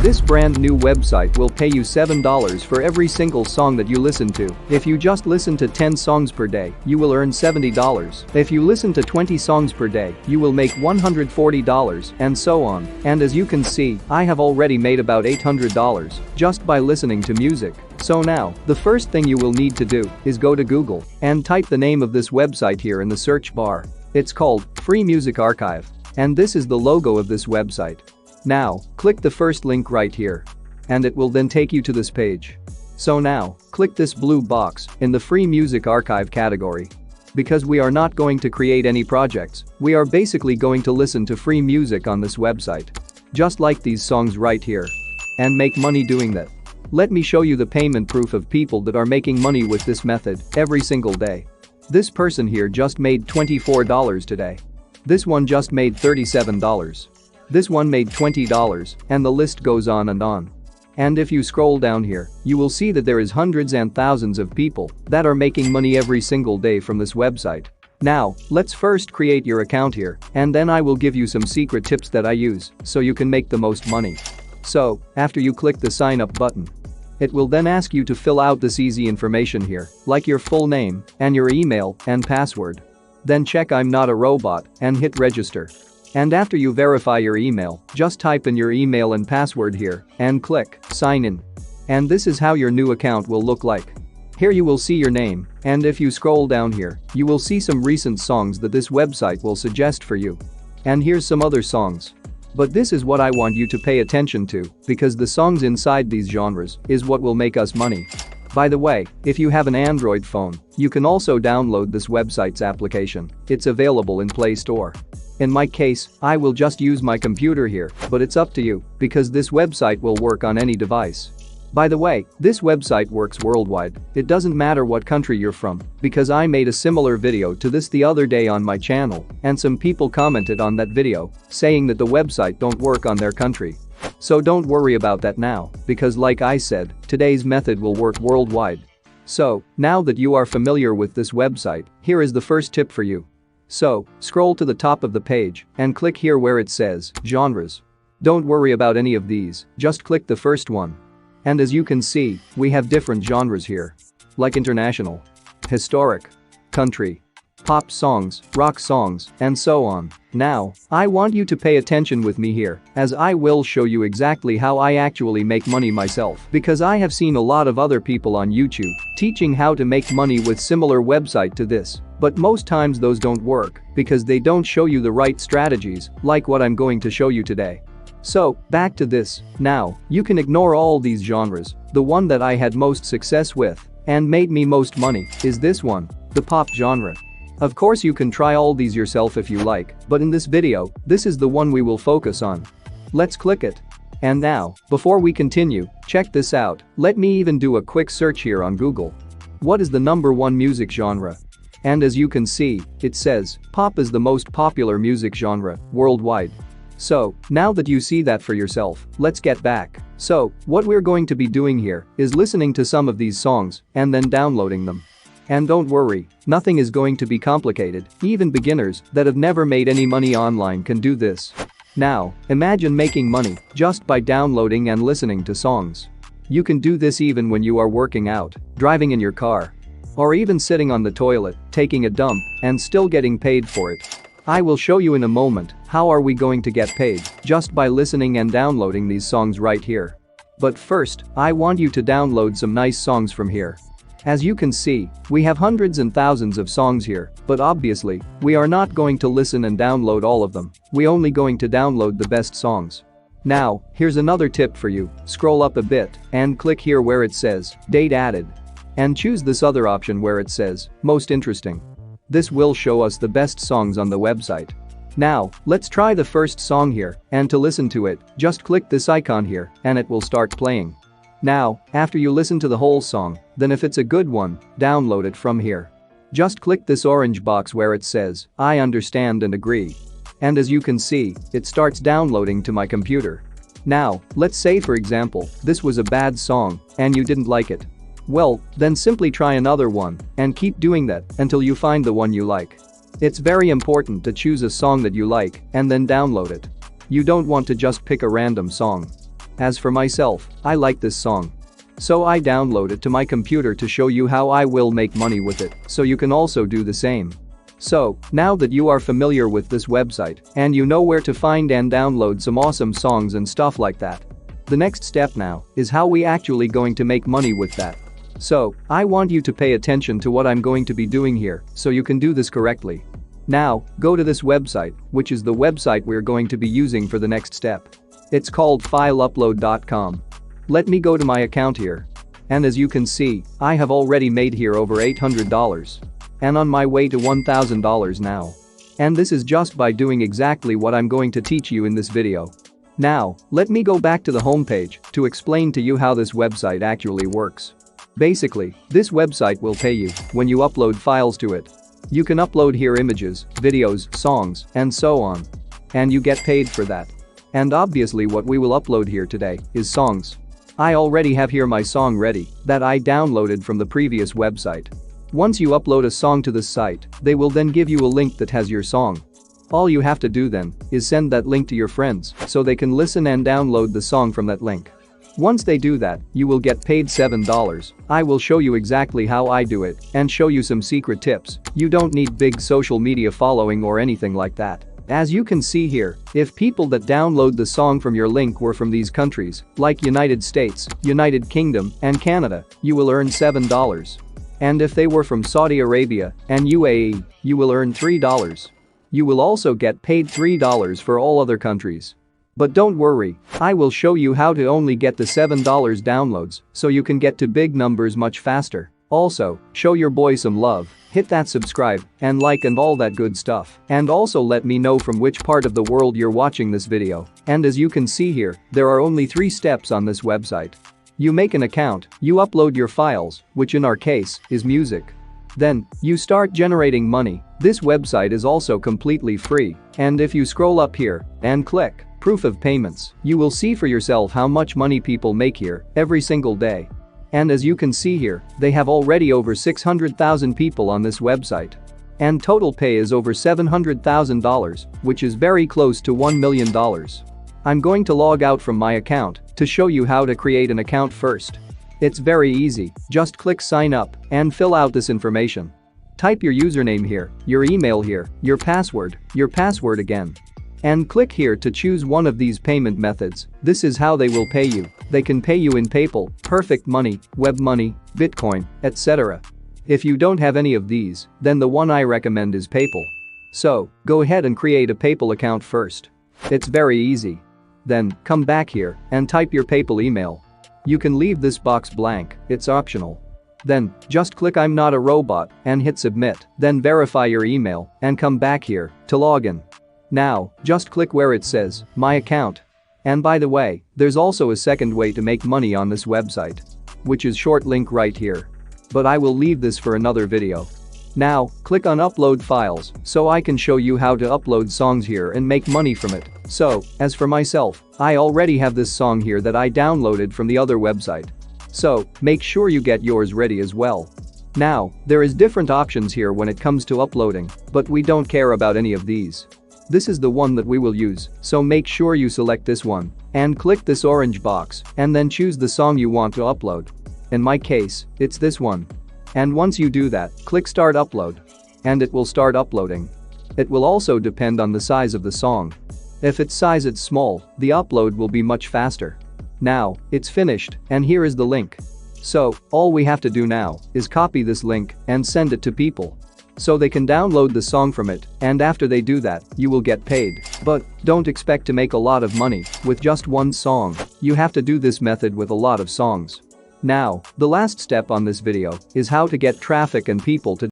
This brand new website will pay you $7 for every single song that you listen to. If you just listen to 10 songs per day, you will earn $70. If you listen to 20 songs per day, you will make $140 and so on. And as you can see, I have already made about $800 just by listening to music. So now, the first thing you will need to do is go to Google and type the name of this website here in the search bar. It's called Free Music Archive. And this is the logo of this website. Now, click the first link right here. And it will then take you to this page. So now, click this blue box in the Free Music Archive category. Because we are not going to create any projects, we are basically going to listen to free music on this website. Just like these songs right here. And make money doing that. Let me show you the payment proof of people that are making money with this method every single day. This person here just made $24 today. This one just made $37. This one made $20, and the list goes on and on. And if you scroll down here, you will see that there is hundreds and thousands of people that are making money every single day from this website. Now, let's first create your account here, and then I will give you some secret tips that I use so you can make the most money. So, after you click the sign up button, it will then ask you to fill out this easy information here, like your full name and your email and password. Then check I'm not a robot and hit register. And after you verify your email, just type in your email and password here and click sign in. And this is how your new account will look like. Here you will see your name, and if you scroll down here, you will see some recent songs that this website will suggest for you. And here's some other songs. But this is what I want you to pay attention to, because the songs inside these genres is what will make us money. By the way, if you have an Android phone, you can also download this website's application. It's available in Play Store. In my case, I will just use my computer here, but it's up to you, because this website will work on any device. By the way, this website works worldwide. It doesn't matter what country you're from, because I made a similar video to this the other day on my channel, and some people commented on that video, saying that the website don't work on their country. So don't worry about that now, because like I said, today's method will work worldwide. So, now that you are familiar with this website, here is the first tip for you. So, scroll to the top of the page and click here where it says genres. Don't worry about any of these, just click the first one. And as you can see, we have different genres here. Like international, historic, country, pop songs, rock songs, and so on. Now, I want you to pay attention with me here, as I will show you exactly how I actually make money myself, because I have seen a lot of other people on YouTube teaching how to make money with similar website to this, but most times those don't work because they don't show you the right strategies like what I'm going to show you today. So, back to this. Now, you can ignore all these genres. The one that I had most success with and made me most money is this one, the pop genre. Of course you can try all these yourself if you like, but in this video, this is the one we will focus on. Let's click it. And now, before we continue, check this out. Let me even do a quick search here on Google. What is the #1 music genre? And as you can see, it says, pop is the most popular music genre worldwide. So, now that you see that for yourself, let's get back. So, what we're going to be doing here is listening to some of these songs and then downloading them. And don't worry, nothing is going to be complicated. Even beginners that have never made any money online can do this. Now, imagine making money just by downloading and listening to songs. You can do this even when you are working out, driving in your car, or even sitting on the toilet, taking a dump, and still getting paid for it. I will show you in a moment how are we going to get paid just by listening and downloading these songs right here. But first, I want you to download some nice songs from here. As you can see, we have hundreds and thousands of songs here, but obviously, we are not going to listen and download all of them. We're only going to download the best songs. Now, here's another tip for you. Scroll up a bit and click here where it says date added. And choose this other option where it says most interesting. This will show us the best songs on the website. Now, let's try the first song here, and to listen to it, just click this icon here and it will start playing. Now, after you listen to the whole song, then if it's a good one, download it from here. Just click this orange box where it says, I understand and agree. And as you can see, it starts downloading to my computer. Now, let's say for example, this was a bad song and you didn't like it. Well, then simply try another one and keep doing that until you find the one you like. It's very important to choose a song that you like and then download it. You don't want to just pick a random song. As for myself, I like this song. So I download it to my computer to show you how I will make money with it, so you can also do the same. So, now that you are familiar with this website and you know where to find and download some awesome songs and stuff like that, the next step now is how we actually going to make money with that. So, I want you to pay attention to what I'm going to be doing here so you can do this correctly. Now, go to this website, which is the website we're going to be using for the next step. It's called fileupload.com. Let me go to my account here. And as you can see, I have already made here over $800. And on my way to $1,000 now. And this is just by doing exactly what I'm going to teach you in this video. Now, let me go back to the homepage to explain to you how this website actually works. Basically, this website will pay you when you upload files to it. You can upload here images, videos, songs, and so on. And you get paid for that. And obviously what we will upload here today is songs. I already have here my song ready that I downloaded from the previous website. Once you upload a song to the site, they will then give you a link that has your song. All you have to do then is send that link to your friends so they can listen and download the song from that link. Once they do that, you will get paid $7. I will show you exactly how I do it and show you some secret tips. You don't need big social media following or anything like that. As you can see here, if people that download the song from your link were from these countries, like United States, United Kingdom, and Canada, you will earn $7. And if they were from Saudi Arabia and UAE, you will earn $3. You will also get paid $3 for all other countries. But don't worry, I will show you how to only get the $7 downloads so you can get to big numbers much faster. Also, show your boy some love, hit that subscribe and like and all that good stuff. And also let me know from which part of the world you're watching this video. And as you can see here, there are only 3 steps on this website. You make an account, you upload your files, which in our case is music. Then, you start generating money. This website is also completely free. And if you scroll up here and click proof of payments, you will see for yourself how much money people make here every single day. And as you can see here, they have already over 600,000 people on this website. And total pay is over $700,000, which is very close to $1 million. I'm going to log out from my account to show you how to create an account first. It's very easy, just click sign up and fill out this information. Type your username here, your email here, your password again. And click here to choose one of these payment methods. This is how they will pay you. They can pay you in PayPal, Perfect Money, Web Money, Bitcoin, etc. If you don't have any of these, then the one I recommend is PayPal. So, go ahead and create a PayPal account first. It's very easy. Then, come back here and type your PayPal email. You can leave this box blank, it's optional. Then, just click I'm not a robot and hit submit, then verify your email and come back here to log in. Now, just click where it says, my account. And by the way, there's also a second way to make money on this website. Which is short link right here. But I will leave this for another video. Now, click on upload files so I can show you how to upload songs here and make money from it. So, as for myself, I already have this song here that I downloaded from the other website. So, make sure you get yours ready as well. Now, there is different options here when it comes to uploading, but we don't care about any of these. This is the one that we will use, so make sure you select this one and click this orange box and then choose the song you want to upload. In my case, it's this one. And once you do that, click start upload. And it will start uploading. It will also depend on the size of the song. If its size is small, the upload will be much faster. Now, it's finished and here is the link. So, all we have to do now is copy this link and send it to people. So they can download the song from it, and after they do that, you will get paid. But don't expect to make a lot of money with just one song. You have to do this method with a lot of songs. Now, the last step on this video is how to get traffic and people to